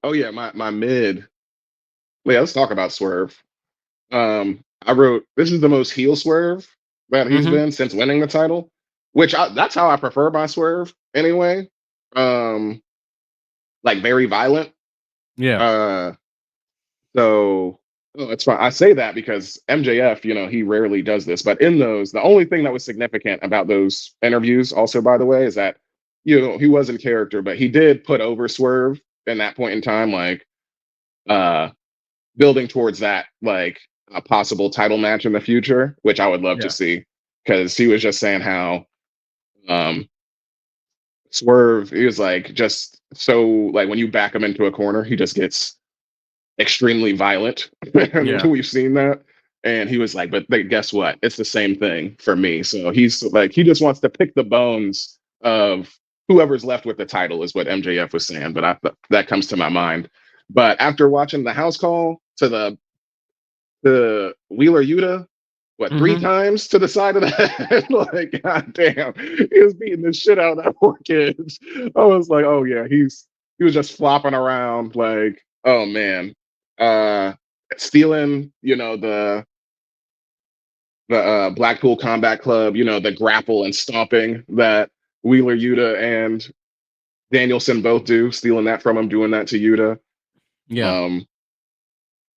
Oh yeah, my mid. Yeah, let's talk about Swerve. I wrote this is the most heel Swerve that he's Hmm. been since winning the title, which that's how I prefer my Swerve anyway. Um, like very violent. Yeah. Uh, so oh, it's fine. I say that because MJF, he rarely does this, but in those, the only thing that was significant about those interviews, also by the way, is that he was in character, but he did put over Swerve in that point in time, like uh building towards that, like a possible title match in the future, which I would love to Yeah. see, because he was just saying how um Swerve, he was like just so like when you back him into a corner, he just gets extremely violent. And Yeah. we've seen that. And he was like, but guess what? It's the same thing for me. So he's like, he just wants to pick the bones of whoever's left with the title, is what MJF was saying. But that comes to my mind. But after watching the house call to the Wheeler Yuta, what, three Hmm. times to the side of the head? Like, god damn, he was beating the shit out of that poor kid. I was like, oh yeah, he was just flopping around, like, oh man. Uh Stealing, the Blackpool Combat Club, the grapple and stomping that Wheeler Yuta and Danielson both do, stealing that from him, doing that to Yuta. Yeah. Um,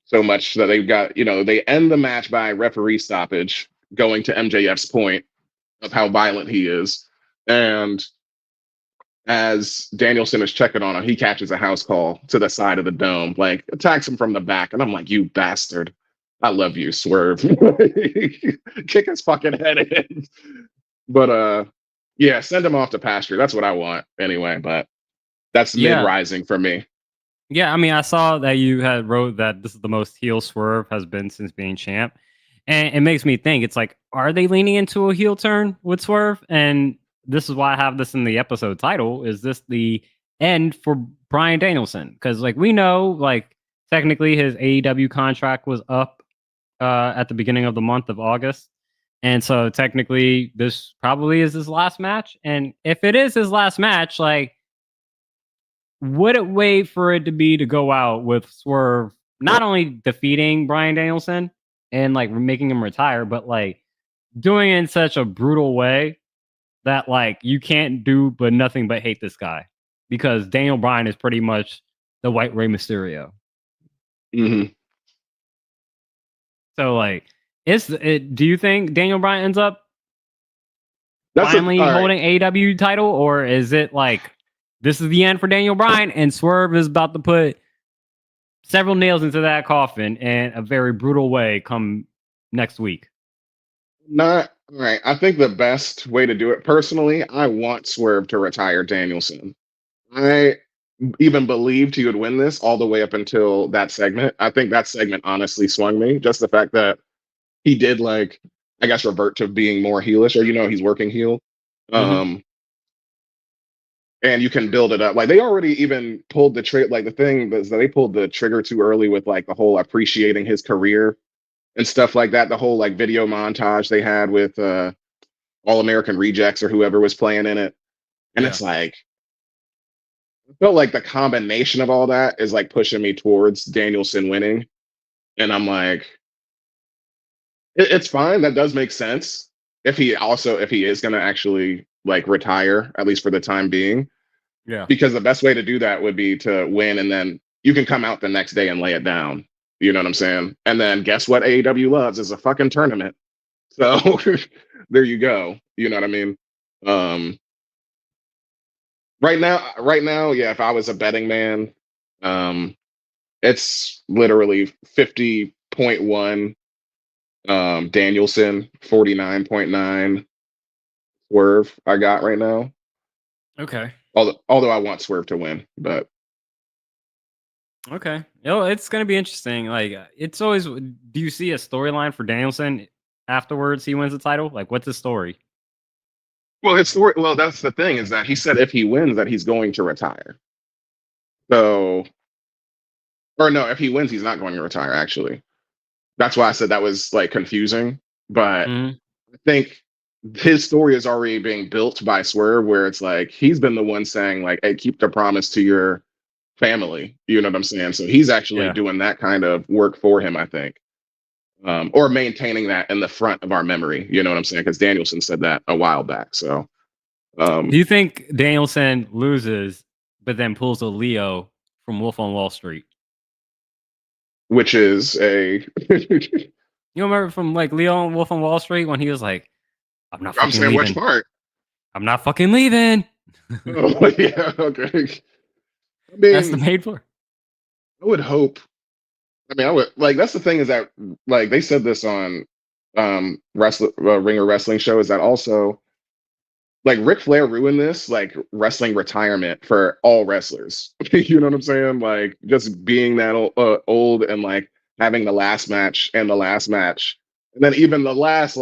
so much that they've got, they end the match by referee stoppage, going to MJF's point of how violent he is. And as Danielson is checking on him, he catches a house call to the side of the dome, like attacks him from the back. And I'm like, you bastard. I love you, Swerve. Kick his fucking head in. But yeah, send him off to pasture. That's what I want anyway. But that's mid Yeah. rising for me. Yeah. I mean, I saw that you had wrote that this is the most heel Swerve has been since being champ. And it makes me think it's like, are they leaning into a heel turn with Swerve? And this is why I have this in the episode title. Is this the end for Bryan Danielson? Because like we know, like technically his AEW contract was up at the beginning of the month of August. And so technically this probably is his last match. And if it is his last match, like would it wait for it to be to go out with Swerve not only defeating Bryan Danielson and like making him retire, but like doing it in such a brutal way that like you can't do but nothing but hate this guy because Daniel Bryan is pretty much the white Rey Mysterio. Hmm. So like, do you think Daniel Bryan ends up That's a finally all right. holding AEW title, or is it like this is the end for Daniel Bryan and Swerve is about to put several nails into that coffin in a very brutal way come next week? Not all right. I think the best way to do it personally, I want Swerve to retire Danielson. I even believed he would win this all the way up until that segment. I think that segment honestly swung me. Just the fact that he did, like, I guess, revert to being more heelish, or he's working heel. Hmm. Um, and you can build it up. Like they already even pulled the trigger. Like the thing is that they pulled the trigger too early with like the whole appreciating his career and stuff like that. The whole like video montage they had with All American Rejects or whoever was playing in it. And Yeah. it's like, I felt like the combination of all that is like pushing me towards Danielson winning. And I'm like, it's fine. That does make sense. If he is going to actually like retire, at least for the time being, Yeah. because the best way to do that would be to win and then you can come out the next day and lay it down. You know what I'm saying? And then guess what AEW loves is a fucking tournament. So there you go. You know what I mean? Um, right now, yeah, if I was a betting man, um, it's literally 50.1 Danielson, 49.9 Swerve I got right now. Okay. Although I want Swerve to win, but Okay. It's gonna be interesting. Like, it's always. Do you see a storyline for Danielson afterwards? He wins the title. Like, what's his story? well, that's the thing, is that he said if he wins that he's going to retire. So, or no, if he wins, he's not going to retire, actually. That's why I said that was like confusing. But Hmm. I think his story is already being built by Swerve, where it's like he's been the one saying, like, hey, keep the promise to your family. You know what I'm saying? So he's actually Yeah. doing that kind of work for him, I think. Or maintaining that in the front of our memory. You know what I'm saying? Because Danielson said that a while back. So Do you think Danielson loses, but then pulls a Leo from Wolf on Wall Street? which is a You remember from like Leo on Wolf on Wall Street when he was like, "I'm not I'm fucking saying which leaving. part? I'm not fucking leaving." Oh, yeah, okay. I That's the mean, main part. I would hope. I mean, I would like. That's the thing is that like they said this on Ringer Wrestling show is that also like Ric Flair ruined this like wrestling retirement for all wrestlers. You know what I'm saying? Like just being that old and like having the last match and the last match. And then even the last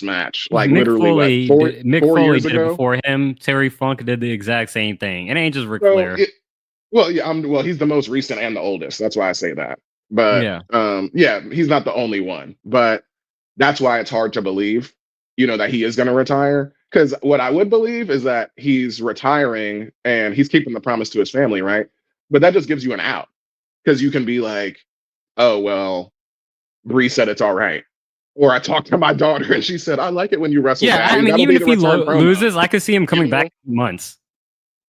match, like literally what, Mick four Foley years did it ago? before him. Terry Funk did the exact same thing. It ain't just Ric So Flair. well, yeah, well, he's the most recent and the oldest. That's why I say that. But Yeah. yeah, he's not the only one. But that's why it's hard to believe, you know, that he is going to retire. Because what I would believe is that he's retiring and he's keeping the promise to his family, right? But that just gives you an out because you can be like, oh well, Bree said it's all right, or I talked to my daughter and she said I like it when you wrestle, Yeah, I Daddy. mean, That'll even be if the he return promo. loses, I could see him coming You know? back in months.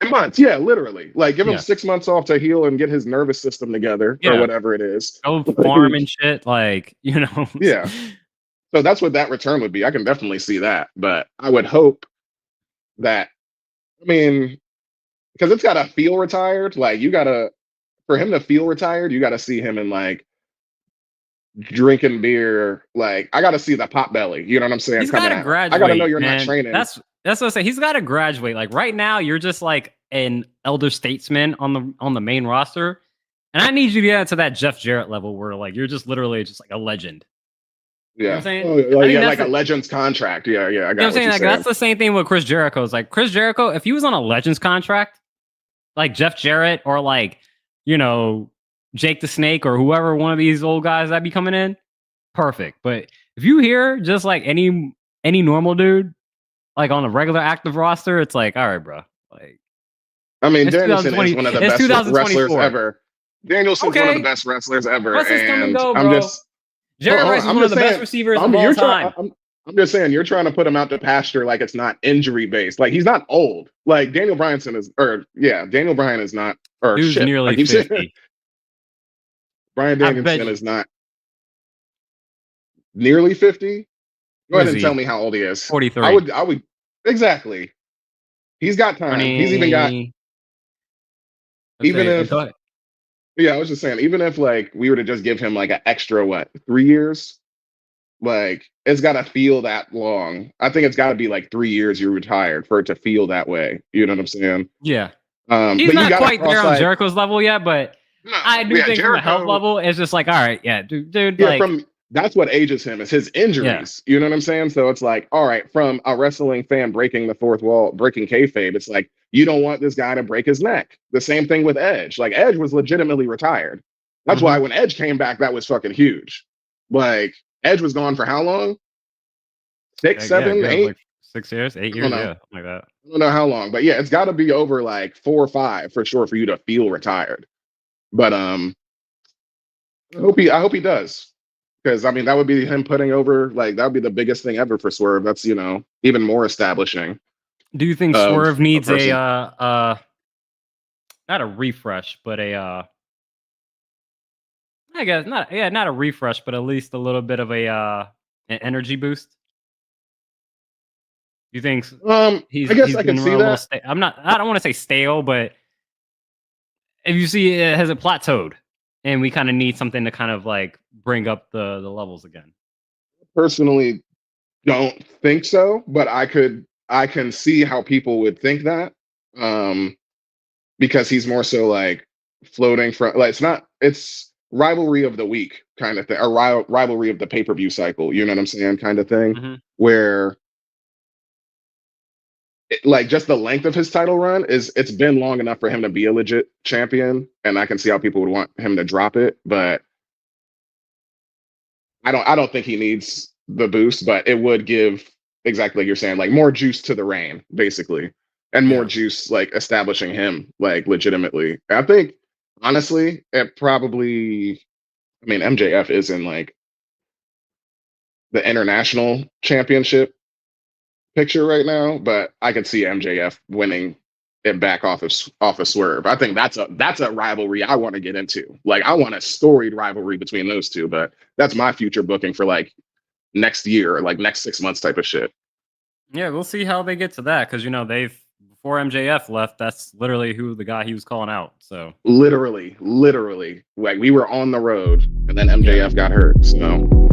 In months, yeah, literally. Like, give him Yeah. 6 months off to heal and get his nervous system together, or Yeah. whatever it is. Go Like, farm and shit. Like, you know. yeah. So that's what that return would be. I can definitely see that, but I would hope that. I mean, because it's gotta feel retired. Like, you gotta for him to feel retired, you gotta see him in like drinking beer. Like, I gotta see the pot belly. You know what I'm saying? He's got Coming to out. I gotta know graduate, you're not man. training. That's what I say. He's got to graduate. Like right now, you're just like an elder statesman on the main roster, and I need you to get to that Jeff Jarrett level where like you're just literally just like a legend. You know what Yeah. I'm saying? Oh, I think yeah, that's like a Legends contract. Yeah, yeah. I you know what got I'm what saying? you're Like saying. that's the same thing with Chris Jericho. It's like Chris Jericho, if he was on a Legends contract, like Jeff Jarrett or like, you know, Jake the Snake or whoever one of these old guys that be coming in, perfect. But if you hear just like any normal dude, like on a regular active roster, it's like, all right, bro. Like I mean, it's Danielson is 2020, one of the it's best wrestlers 2024. ever. Danielson's one of the Okay. best wrestlers ever, Wrestlers come and and go, I'm bro. just Jared hold Rice on. is I'm one of just the best saying. receivers of all time. I'm just saying you're trying to put him out to pasture like it's not injury based. Like he's not old. Like Daniel Bryanson is, or yeah, Daniel Bryan is not, or Dude's shit. I nearly keep saying 50. Bryan I bet Danielson you. is not nearly 50. Go What ahead is and tell he? me how old he is. 43. I would exactly. He's got time. He's even got 20. Let's even say, if go ahead. yeah, I was just saying even if like we were to just give him like an extra what 3 years. Like it's got to feel that long. I think it's got to be like 3 years you're retired for it to feel that way. You know what I'm saying? Yeah. He's But you not got to quite there cross on like Jericho's level yet, but no, I do yeah, think from a health Jericho. level, it's just like, all right, yeah, dude, Yeah, like, from that's what ages him is his yeah. injuries. You know what I'm saying? So it's like, all right, from a wrestling fan breaking the fourth wall, breaking kayfabe, it's like you don't want this guy to break his neck. The same thing with Edge. Like Edge was legitimately retired. That's why when Edge came back, that was fucking huge. Like Edge was gone for how long? Six, Yeah, seven, good. eight? Like 6 years, 8 I don't years, know. yeah, like that. I don't know how long, but yeah, it's got to be over like 4 or 5 for sure for you to feel retired. But I hope he does because I mean that would be him putting over like that would be the biggest thing ever for Swerve. That's even more establishing Do you think of Swerve a needs a person. not a refresh, but a I guess not a refresh, but at least a little bit of a an energy boost? Do you think I guess he's I can been see a little that. stale? I don't want to say stale, but if you see has it plateaued, and we kind of need something to kind of like bring up the levels again. Personally, don't think so, but I can see how people would think that. Um, because he's more so like floating from like it's rivalry of the week kind of thing, or rivalry of the pay-per-view cycle, you know what I'm saying, kind of thing, Hmm. where like just the length of his title run is it's been long enough for him to be a legit champion, and I can see how people would want him to drop it, but I don't think he needs the boost, but it would give exactly like you're saying, like more juice to the reign, basically, and more Yeah. juice like establishing him like legitimately. I think Honestly, it probably. I mean, MJF is in like the international championship picture right now, but I could see MJF winning it back off of Swerve. I think that's a rivalry I want to get into. Like I want a storied rivalry between those two, but that's my future booking for like next year, like next 6 months type of shit. Yeah, we'll see how they get to that because they've before MJF left, that's literally who the guy he was calling out. So Literally, like we were on the road and then yeah, MJF got hurt. So